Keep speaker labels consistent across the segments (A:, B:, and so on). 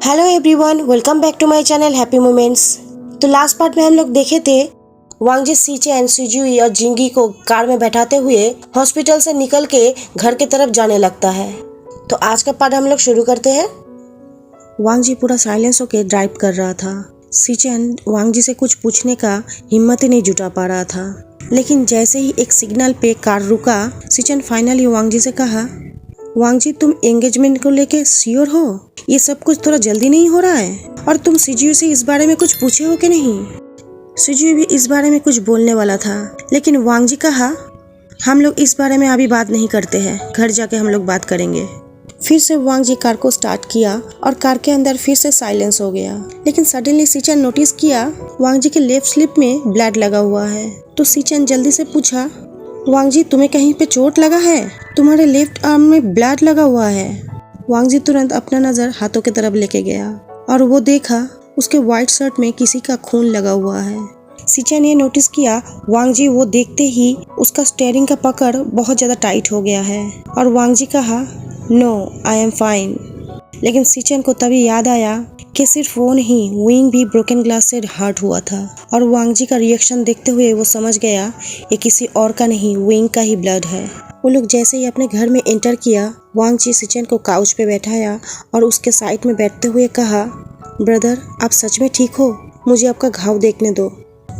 A: Hello everyone, welcome back to my channel happy moments. तो last part में हम लोग देखे थे वांग जी सीचेन, सुजुई और जिंगी को कार में बैठाते हुए हॉस्पिटल से निकल के घर की तरफ जाने लगता है। तो आज का पार्ट हम लोग शुरू करते हैं। वांग जी पूरा साइलेंस होकर ड्राइव कर रहा था। सीचेन वांग जी से कुछ पूछने का हिम्मत ही नहीं जुटा पा रहा था, लेकिन जैसे ही एक सिग्नल पे कार रुका, सीचेन फाइनली वांग जी से कहा, वांग जी तुम एंगेजमेंट को लेके श्योर हो? ये सब कुछ थोड़ा जल्दी नहीं हो रहा है? और तुम सिजुई से इस बारे में कुछ पूछे हो कि नहीं? सिजुई भी इस बारे में कुछ बोलने वाला था, लेकिन वांग जी कहा, हम लोग इस बारे में अभी बात नहीं करते हैं, घर जाके हम लोग बात करेंगे। फिर से वांग जी कार को स्टार्ट किया और कार के अंदर फिर से साइलेंस हो गया। लेकिन सडनली सीचेन नोटिस किया वांग जी के लेफ्ट स्लिप में ब्लड लगा हुआ है। तो सीचेन जल्दी से पूछा, वांग जी तुम्हें कहीं पे चोट लगा है? तुम्हारे लेफ्ट आर्म में ब्लड लगा हुआ है। वांग जी तुरंत अपना नजर हाथों की तरफ लेके गया और वो देखा उसके व्हाइट शर्ट में किसी का खून लगा हुआ है। सीचेन ने नोटिस किया वांग जी वो देखते ही उसका स्टीयरिंग का पकड़ बहुत ज्यादा टाइट हो गया है और वांग जी कहा, नो आई एम फाइन। लेकिन सीचेन को तभी याद आया कि सिर्फ वो नहीं, विंग भी ब्रोकन ग्लास से हर्ट हुआ था और वांग जी का रिएक्शन देखते हुए वो समझ गया ये किसी और का नहीं, विंग का ही ब्लड है। वो लोग जैसे ही अपने घर में एंटर किया, वांग जी सीचेन को काउच पे बैठाया और उसके साइड में बैठते हुए कहा, ब्रदर आप सच में ठीक हो? मुझे आपका घाव देखने दो।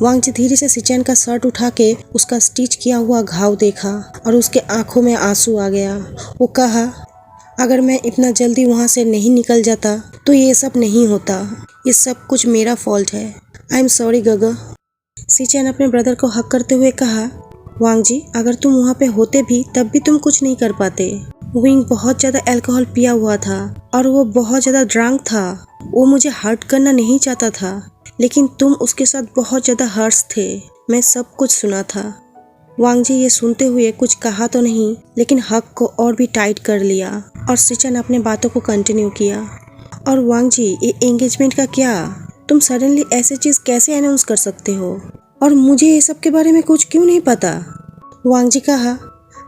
A: वांग जी धीरे से सीचेन का शर्ट उठा के उसका स्टिच किया हुआ घाव देखा और उसके आंखों में आंसू आ गया। वो कहा, अगर मैं इतना जल्दी वहाँ से नहीं निकल जाता तो ये सब नहीं होता। ये सब कुछ मेरा फॉल्ट है। आई एम सॉरी गगा। सीचेन अपने ब्रदर को हक करते हुए कहा, वांग जी अगर तुम वहाँ पे होते भी तब भी तुम कुछ नहीं कर पाते। विंग बहुत ज़्यादा अल्कोहल पिया हुआ था और वो बहुत ज़्यादा ड्रंक था। वो मुझे हर्ट करना नहीं चाहता था, लेकिन तुम उसके साथ बहुत ज़्यादा हर्ष थे। मैं सब कुछ सुना था। वांग जी ये सुनते हुए कुछ कहा तो नहीं, लेकिन हक को और भी टाइट कर लिया और सीचेन अपने बातों को कंटिन्यू किया। और वांग जी ये एंगेजमेंट का क्या? तुम सडनली ऐसी चीज़ कैसे अनाउंस कर सकते हो? और मुझे ये सब के बारे में कुछ क्यों नहीं पता? वांग जी कहा,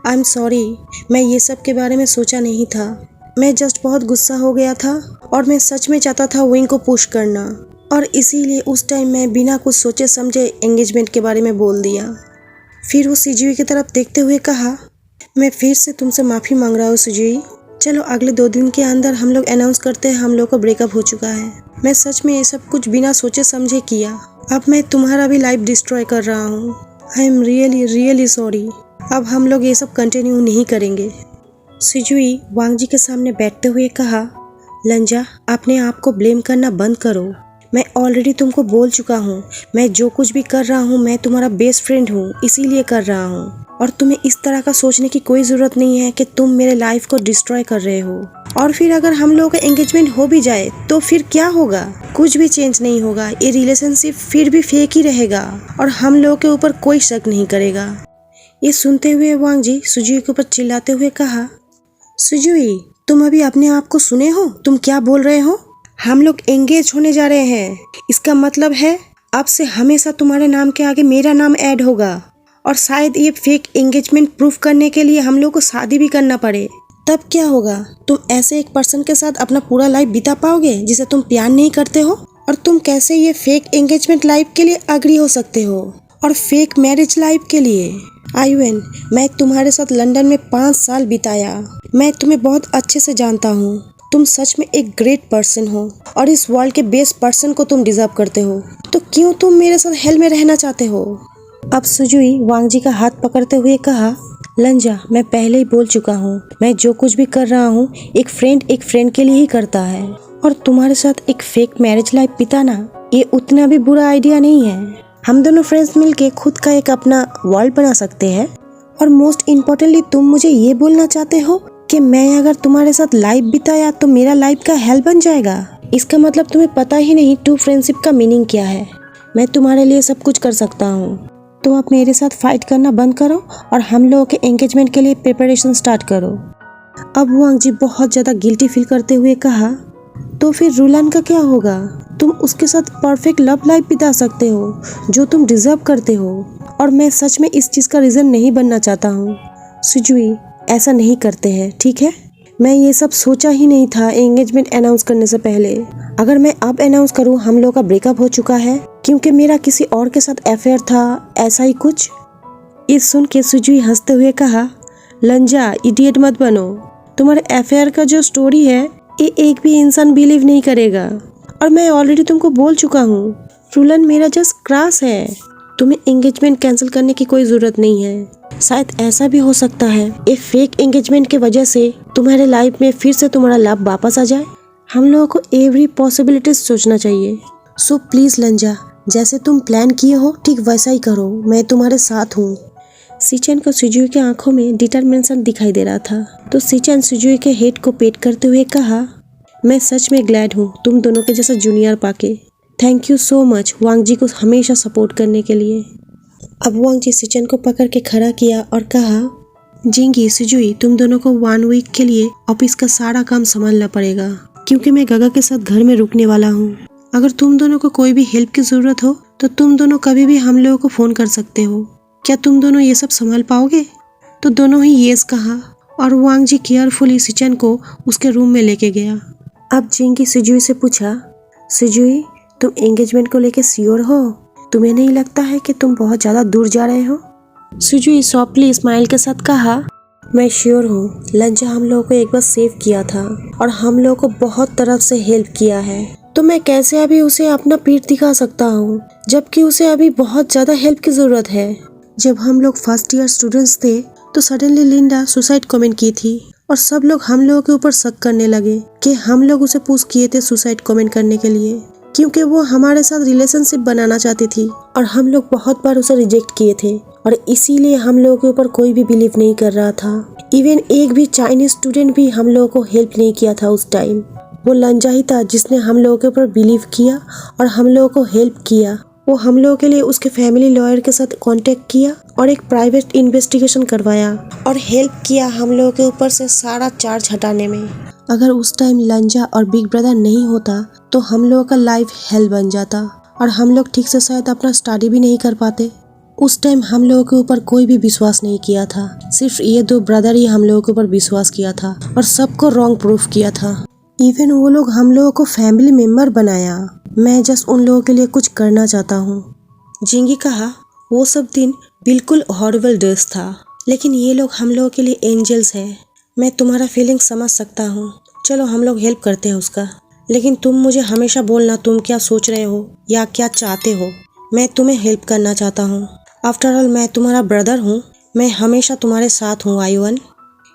A: आई एम सॉरी, मैं ये सब के बारे में सोचा नहीं था। मैं जस्ट बहुत गुस्सा हो गया था और मैं सच में चाहता था विंग को पुश करना और इसीलिए उस टाइम मैं बिना कुछ सोचे समझे एंगेजमेंट के बारे में बोल दिया। फिर वो सिजुई की तरफ देखते हुए कहा, मैं फिर से तुमसे माफ़ी मांग रहा हूँ सिजुई। चलो अगले 2 दिन के अंदर हम लोग अनाउंस करते हैं हम लोग का ब्रेकअप हो चुका है। मैं सच में ये सब कुछ बिना सोचे समझे किया। अब मैं तुम्हारा भी लाइफ डिस्ट्रॉय कर रहा हूँ। I am really really sorry. अब हम लोग ये सब कंटिन्यू नहीं करेंगे। सिजुई वांग जी के सामने बैठते हुए कहा, लंजा अपने आप को ब्लेम करना बंद करो। मैं ऑलरेडी तुमको बोल चुका हूँ, मैं जो कुछ भी कर रहा हूँ मैं तुम्हारा बेस्ट फ्रेंड हूँ, इसीलिए कर रहा हूँ। और तुम्हें इस तरह का सोचने की कोई ज़रूरत नहीं है कि तुम मेरे लाइफ को डिस्ट्रॉय कर रहे हो। और फिर अगर हम लोगों का एंगेजमेंट हो भी जाए तो फिर क्या होगा? कुछ भी चेंज नहीं होगा। ये रिलेशनशिप फिर भी फेक ही रहेगा और हम लोगों के ऊपर कोई शक नहीं करेगा। ये सुनते हुए वांग जी सुजुई के ऊपर चिल्लाते हुए कहा, सुजुई तुम अभी अपने आप को सुने हो? तुम क्या बोल रहे हो? हम लोग एंगेज होने जा रहे हैं। इसका मतलब है अब से हमेशा तुम्हारे नाम के आगे मेरा नाम ऐड होगा और शायद ये फेक एंगेजमेंट प्रूफ करने के लिए हम लोग को शादी भी करना पड़े। तब क्या होगा? तुम ऐसे एक पर्सन के साथ अपना पूरा लाइफ बिता पाओगे जिसे तुम प्यार नहीं करते हो? और तुम कैसे ये फेक एंगेजमेंट लाइफ के लिए अग्री हो सकते हो और फेक मैरिज लाइफ के लिए? आयुन, मैं तुम्हारे साथ लंदन में 5 साल बिताया। मैं तुम्हें बहुत अच्छे से जानता हूँ। तुम सच में एक ग्रेट पर्सन हो और इस वर्ल्ड के बेस्ट पर्सन को तुम डिजर्व करते हो। तो क्यों तुम मेरे साथ हेल में रहना चाहते हो? अब सुजुई वांग जी का हाथ पकड़ते हुए कहा, लंजा मैं पहले ही बोल चुका हूँ, मैं जो कुछ भी कर रहा हूँ एक फ्रेंड के लिए ही करता है। और तुम्हारे साथ एक फेक मैरिज लाइफ बिताना ये उतना भी बुरा आइडिया नहीं है। हम दोनों फ्रेंड्स मिलके खुद का एक अपना वर्ल्ड बना सकते हैं। और मोस्ट इम्पोर्टेंटली तुम मुझे ये बोलना चाहते हो कि मैं अगर तुम्हारे साथ लाइफ बिताया तो मेरा लाइफ का हेल बन जाएगा? इसका मतलब तुम्हें पता ही नहीं ट्रू फ्रेंडशिप का मीनिंग क्या है। मैं तुम्हारे लिए सब कुछ कर सकता हूँ। तुम अब मेरे साथ फाइट करना बंद करो और हम लोगों के एंगेजमेंट के लिए प्रिपरेशन स्टार्ट करो। अब वांग जी बहुत ज़्यादा गिल्टी फील करते हुए कहा, तो फिर रुलान का क्या होगा? तुम उसके साथ परफेक्ट लव लाइफ बिता सकते हो जो तुम डिजर्व करते हो और मैं सच में इस चीज़ का रीज़न नहीं बनना चाहता हूँ। सुजुई ऐसा नहीं करते हैं, ठीक है? मैं ये सब सोचा ही नहीं था एंगेजमेंट अनाउंस करने से पहले। अगर मैं अब अनाउंस करूँ हम लोग का ब्रेकअप हो चुका है क्योंकि मेरा किसी और के साथ अफेयर था, ऐसा ही कुछ। ये सुन के सुजुई हंसते हुए कहा, लंजा इडियट मत बनो, तुम्हारे अफेयर का जो स्टोरी है ये एक भी इंसान बिलीव नहीं करेगा। और मैं ऑलरेडी तुमको बोल चुका हूँ, रुलन मेरा जस्ट क्रश है, तुम्हें एंगेजमेंट कैंसिल करने की कोई जरूरत नहीं है। शायद ऐसा भी हो सकता है ये फेक एंगेजमेंट की वजह से तुम्हारे लाइफ में फिर से तुम्हारा लव वापस आ जाए। हम लोगों को एवरी पॉसिबिलिटी सोचना चाहिए। सो प्लीज लंजा, जैसे तुम प्लान किए हो ठीक वैसा ही करो, मैं तुम्हारे साथ हूँ। सीचेन को सुजुई के आंखों में डिटरमिनेशन दिखाई दे रहा था, तो सीचेन सुजुई के हेड को पेट करते हुए कहा, मैं सच में ग्लैड हूँ तुम दोनों के जैसा जूनियर पाके। Thank you so much Wang ji को हमेशा सपोर्ट करने के लिए। अब वांग जी सीचेन को पकड़ के खड़ा किया और कहा, जिंगी सुजुई, तुम दोनों को 1 वीक के लिए ऑफिस का सारा काम संभालना पड़ेगा क्योंकि मैं गगा के साथ घर में रुकने वाला हूँ। अगर तुम दोनों को कोई भी हेल्प की जरूरत हो तो तुम दोनों कभी भी हम लोगों को फोन कर सकते हो। क्या तुम दोनों ये सब संभाल पाओगे? तो दोनों ही येस कहा और वांग जी केयरफुली सीचेन को उसके रूम में लेके गया। अब जिंगी सुजुई से पूछा, सुजुई तुम एंगेजमेंट को लेके श्योर हो? तुम्हें नहीं लगता है कि तुम बहुत ज्यादा दूर जा रहे हो? सुजुई सॉफ्टली स्माइल के साथ कहा, मैं श्योर हूँ। लंजा हम लोगों को एक बार सेव किया था और हम लोगों को बहुत तरफ से हेल्प किया है, तो मैं कैसे अभी उसे अपना पीठ दिखा सकता हूँ जबकि उसे अभी बहुत ज्यादा हेल्प की जरूरत है। जब हम लोग फर्स्ट ईयर स्टूडेंट्स थे तो सडनली लिंडा सुसाइड कमेंट की थी और सब लोग हम लोगों के ऊपर शक करने लगे कि हम लोग उसे पुश किए थे सुसाइड कमेंट करने के लिए क्योंकि वो हमारे साथ रिलेशनशिप बनाना चाहती थी और हम लोग बहुत बार उसे रिजेक्ट किए थे और इसीलिए हम लोगों के ऊपर कोई भी बिलीव नहीं कर रहा था। इवन एक भी चाइनीज स्टूडेंट भी हम लोगों को हेल्प नहीं किया था उस टाइम। वो लंजा ही था जिसने हम लोगों के ऊपर बिलीव किया और हम लोगों को हेल्प किया। वो हम लोगों के लिए उसके फैमिली लॉयर के साथ कांटेक्ट किया और एक प्राइवेट इन्वेस्टिगेशन करवाया और हेल्प किया हम लोगों के ऊपर से सारा चार्ज हटाने में। अगर उस टाइम लंजा और बिग ब्रदर नहीं होता तो हम लोगों का लाइफ हेल बन जाता और हम लोग ठीक से शायद अपना स्टडी भी नहीं कर पाते। उस टाइम हम लोगों के ऊपर कोई भी विश्वास नहीं किया था, सिर्फ ये 2 ब्रदर ही हम लोगों के ऊपर विश्वास किया था और सबको रॉन्ग प्रूफ किया था। इवन वो लोग हम लोगों को फैमिली मेंबर बनाया। मैं जस्ट उन लोगों के लिए कुछ करना चाहता हूँ। जिंगी कहा, वो सब दिन बिल्कुल हॉरिबल डेज था लेकिन ये लोग हम लोगों के लिए एंजल्स हैं। मैं तुम्हारा फीलिंग समझ सकता हूँ, चलो हम लोग हेल्प करते हैं उसका, लेकिन तुम मुझे हमेशा बोलना तुम क्या सोच रहे हो या क्या चाहते हो। मैं तुम्हें हेल्प करना चाहता हूँ। आफ्टर ऑल मैं तुम्हारा ब्रदर हूँ, मैं हमेशा तुम्हारे साथ हूँ आयुवन।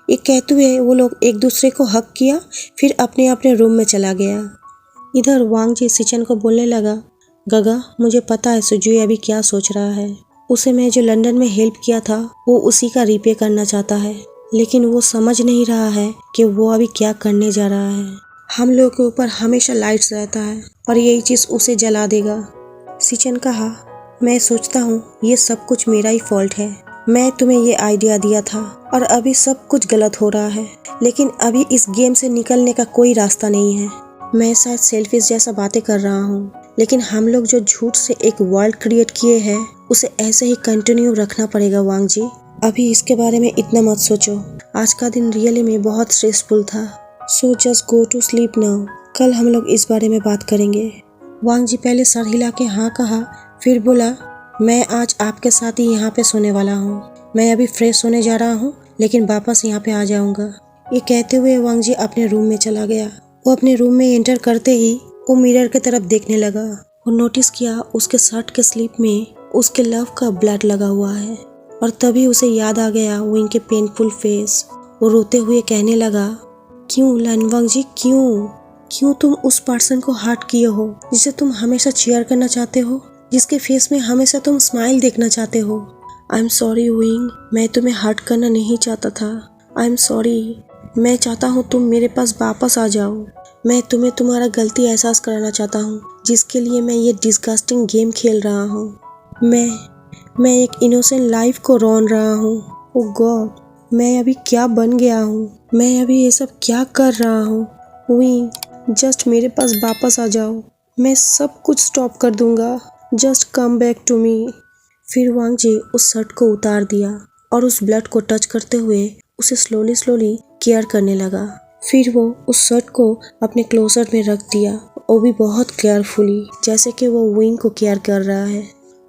A: ये कहते हुए वो लोग एक दूसरे को हक किया, फिर अपने अपने रूम में चला गया। इधर वांग जी सीचेन को बोलने लगा, गगा मुझे पता है सुजुई अभी क्या सोच रहा है। उसे मैं जो लंदन में हेल्प किया था वो उसी का रिपे करना चाहता है, लेकिन वो समझ नहीं रहा है कि वो अभी क्या करने जा रहा है। हम लोगों के ऊपर हमेशा लाइट्स रहता है और यही चीज़ उसे जला देगा। सीचेन कहा, मैं सोचता हूँ ये सब कुछ मेरा ही फॉल्ट है। मैं तुम्हें ये आइडिया दिया था और अभी सब कुछ गलत हो रहा है, लेकिन अभी इस गेम से निकलने का कोई रास्ता नहीं है। मैं शायद सेल्फिश जैसा बातें कर रहा हूँ, लेकिन हम लोग जो झूठ से एक वर्ल्ड क्रिएट किए हैं उसे ऐसे ही कंटिन्यू रखना पड़ेगा वांग जी। अभी इसके बारे में इतना मत सोचो, आज का दिन रियली में बहुत स्ट्रेसफुल था। So just go to sleep now, कल हम लोग इस बारे में बात करेंगे। वांग जी पहले सर हिला के हाँ कहा, फिर बोला, मैं आज आपके साथ ही यहाँ पे सोने वाला हूँ। मैं अभी फ्रेश होने जा रहा हूँ लेकिन वापस यहाँ पे आ जाऊँगा। ये कहते हुए वांग जी अपने रूम में चला गया। वो अपने रूम में एंटर करते ही वो मिरर की तरफ देखने लगा। वो नोटिस किया उसके शर्ट के स्लीप में उसके लव का ब्लड लगा हुआ है और तभी उसे याद आ गया विंग के पेनफुल फेस। वो रोते हुए कहने लगा, क्यों लनवांग जी, क्यों तुम उस पर्सन को हर्ट किए हो जिसे तुम हमेशा चीयर करना चाहते हो, जिसके फेस में हमेशा तुम स्माइल देखना चाहते हो। आई एम सॉरी विंग, मैं तुम्हें हर्ट करना नहीं चाहता था। आई एम सॉरी, मैं चाहता हूँ तुम मेरे पास वापस आ जाओ। मैं तुम्हें तुम्हारा गलती एहसास कराना चाहता हूँ जिसके लिए मैं ये डिस्गस्टिंग गेम खेल रहा हूँ। मैं एक इनोसेंट लाइफ को रोन रहा हूँ। ओह गॉड, मैं अभी क्या बन गया हूँ, मैं अभी ये सब क्या कर रहा हूँ। विंग जस्ट मेरे पास वापस आ जाओ, मैं सब कुछ स्टॉप कर दूंगा, just come back to me. फिर वांग जी उस शर्ट को उतार दिया और उस ब्लड को टच करते हुए उसे स्लोली केयर करने लगा। फिर वो उस शर्ट को अपने क्लोजर में रख दिया, वो भी बहुत केयरफुली, जैसे कि वो विंग को केयर कर रहा है।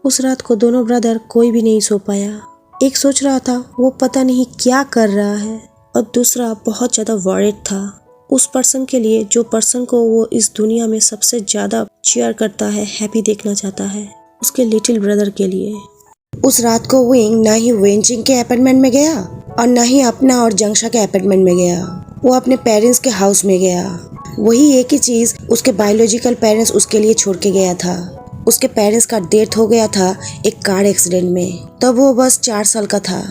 A: उस रात को दोनों ब्रदर कोई भी नहीं सो पाया। एक सोच रहा था वो पता नहीं क्या कर रहा है, और दूसरा बहुत ज़्यादा वरीड था उस पर्सन के लिए, जो पर्सन को वो इस दुनिया में सबसे ज़्यादा चीयर करता है, हैप्पी देखना चाहता है, उसके लिटिल ब्रदर के लिए। उस रात को विंग ना ही वेंजिंग के अपार्टमेंट में गया और ना ही अपना और जंगशा के अपार्टमेंट में गया, वो अपने पेरेंट्स के हाउस में गया। वही एक ही चीज़ उसके बायोलॉजिकल पेरेंट्स उसके लिए छोड़ के गया था। उसके पेरेंट्स का डेथ हो गया था एक कार एक्सीडेंट में, तब वो बस 4 साल का था।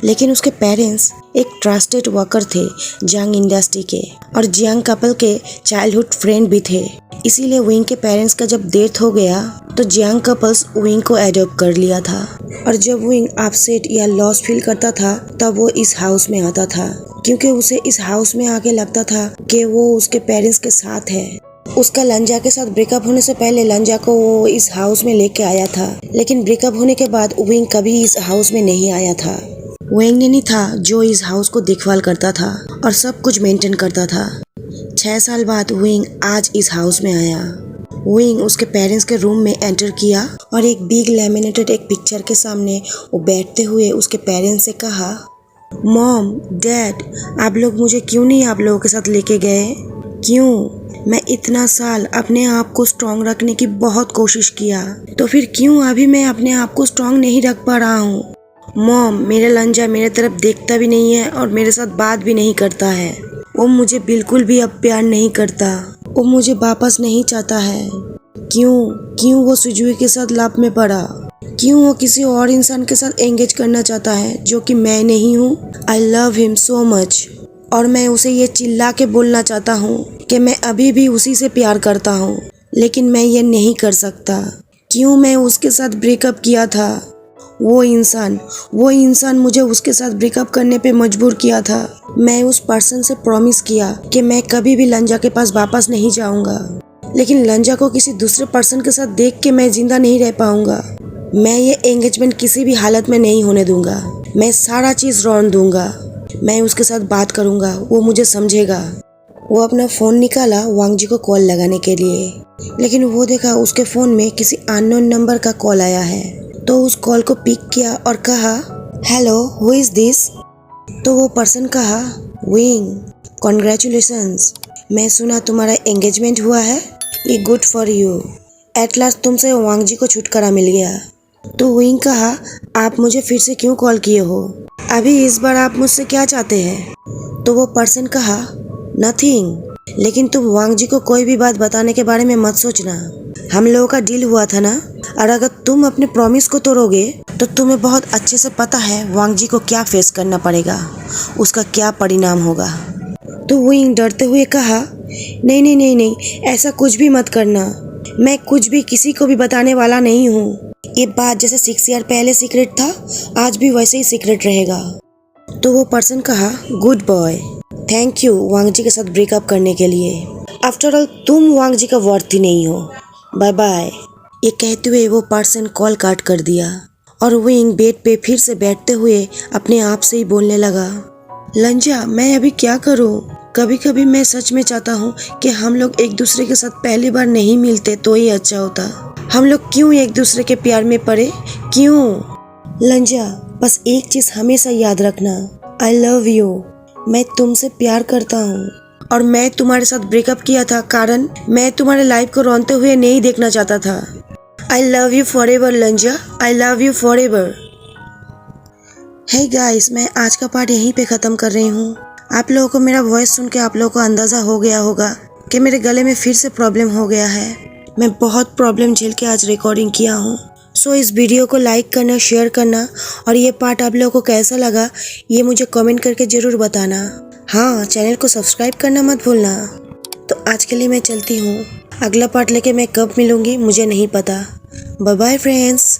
A: लेकिन उसके पेरेंट्स एक ट्रस्टेड वर्कर थे जियांग इंडस्ट्री के, और जियांग कपल के चाइल्डहुड फ्रेंड भी थे। इसीलिए विंग के पेरेंट्स का जब डेथ हो गया तो जियांग कपल्स विंग को एडॉप्ट कर लिया था। और जब विंग अपसेट या लॉस फील करता था तब वो इस हाउस में आता था, क्योंकि उसे इस हाउस में आके लगता था कि वो उसके पेरेंट्स के साथ है। उसका लंजा के साथ ब्रेकअप होने से पहले लंजा को वो इस हाउस में लेके आया था, लेकिन ब्रेकअप होने के बाद विंग कभी इस हाउस में नहीं आया था। विंग नहीं था जो इस हाउस को देखभाल करता था और सब कुछ मेंटेन करता था। 6 साल बाद विंग आज इस हाउस में आया। विंग उसके पेरेंट्स के रूम में एंटर किया और एक बिग लैमिनेटेड एक पिक्चर के सामने वो बैठते हुए उसके पेरेंट्स से कहा, मॉम, डैड, आप लोग मुझे क्यों नहीं आप लोगों के साथ लेके गए? क्यों? मैं इतना साल अपने आप को स्ट्रॉन्ग रखने की बहुत कोशिश किया, तो फिर क्यों अभी मैं अपने आप को स्ट्रॉन्ग नहीं रख पा रहा हूँ? मॉम, मेरा लंजा मेरे तरफ देखता भी नहीं है और मेरे साथ बात भी नहीं करता है। वो मुझे बिल्कुल भी अब प्यार नहीं करता। वो मुझे वापस नहीं चाहता है। क्यों वो सुजुई के साथ लव में पड़ा? क्यों वो किसी और इंसान के साथ एंगेज करना चाहता है जो कि मैं नहीं हूँ? I love him so much, और मैं उसे ये चिल्ला के बोलना चाहता हूँ कि मैं अभी भी उसी से प्यार करता हूँ, लेकिन मैं ये नहीं कर सकता। क्यों मैं उसके साथ ब्रेकअप किया था? वो इंसान मुझे उसके साथ ब्रेकअप करने पे मजबूर किया था। मैं उस पर्सन से प्रॉमिस किया कि मैं कभी भी लंजा के पास वापस नहीं जाऊंगा, लेकिन लंजा को किसी दूसरे पर्सन के साथ देख के मैं जिंदा नहीं रह पाऊंगा। मैं ये एंगेजमेंट किसी भी हालत में नहीं होने दूंगा। मैं सारा चीज़ रौन दूंगा। मैं उसके साथ बात करूंगा, वो मुझे समझेगा। वो अपना फ़ोन निकाला वांग जी को कॉल लगाने के लिए, लेकिन वो देखा उसके फ़ोन में किसी अननोन नंबर का कॉल आया है, तो उस कॉल को पिक किया और कहा, हेलो, हु इज़ दिस? तो वो पर्सन कहा, विंग, कॉन्ग्रेचुलेशंस, मैं सुना तुम्हारा एंगेजमेंट हुआ है, ये good for you. At last तुमसे वांग जी को छुटकारा मिल गया। तो विंग कहा, आप मुझे फिर से क्यों कॉल किए हो? अभी इस बार आप मुझसे क्या चाहते हैं? तो वो पर्सन कहा, नथिंग, लेकिन तुम वांग जी को कोई भी बात बताने के बारे में मत सोचना। हम लोगों का डील हुआ था ना, और अगर तुम अपने प्रॉमिस को तोड़ोगे तो तुम्हें बहुत अच्छे से पता है वांग जी को क्या फेस करना पड़ेगा, उसका क्या परिणाम होगा। तो विंग डरते हुए कहा, नहीं, ऐसा कुछ भी मत करना। मैं कुछ भी किसी को भी बताने वाला नहीं हूँ। ये बात जैसे 6 ईयर पहले सीक्रेट था, आज भी वैसे ही सीक्रेट रहेगा। तो वो पर्सन कहा, गुड बॉय, थैंक यू वांग जी के साथ ब्रेकअप करने के लिए। आफ्टर ऑल तुम वांग जी का वर्थ नहीं हो, बाय बाय। ये कहते हुए वो पर्सन कॉल काट कर दिया और विंग बेड पे फिर से बैठते हुए अपने आप से ही बोलने लगा, लंजा, मैं अभी क्या करूं? कभी कभी मैं सच में चाहता हूं कि हम लोग एक दूसरे के साथ पहली बार नहीं मिलते तो ही अच्छा होता। हम लोग क्यों एक दूसरे के प्यार में पड़े? क्यों? लंजा, बस एक चीज हमेशा याद रखना, आई लव यू। मैं तुमसे प्यार करता हूँ, और मैं तुम्हारे साथ ब्रेकअप किया था कारण मैं तुम्हारे लाइफ को रोते हुए नहीं देखना चाहता था। I love you forever लंजा, I love you forever. Hey guys, मैं आज का पार्ट यहीं पे ख़त्म कर रही हूँ। आप लोगों को मेरा वॉइस सुन के आप लोगों को अंदाज़ा हो गया होगा कि मेरे गले में फिर से प्रॉब्लम हो गया है। मैं बहुत प्रॉब्लम झेल के आज रिकॉर्डिंग किया हूँ। सो इस वीडियो को लाइक करना, शेयर करना, और ये पार्ट आप लोगों को कैसा लगा ये मुझे कमेंट करके ज़रूर बताना। हाँ, चैनल को सब्सक्राइब करना मत भूलना। तो आज के लिए मैं चलती हूँ। अगला पार्ट लेके मैं कब मिलूँगी मुझे नहीं पता। Bye bye friends.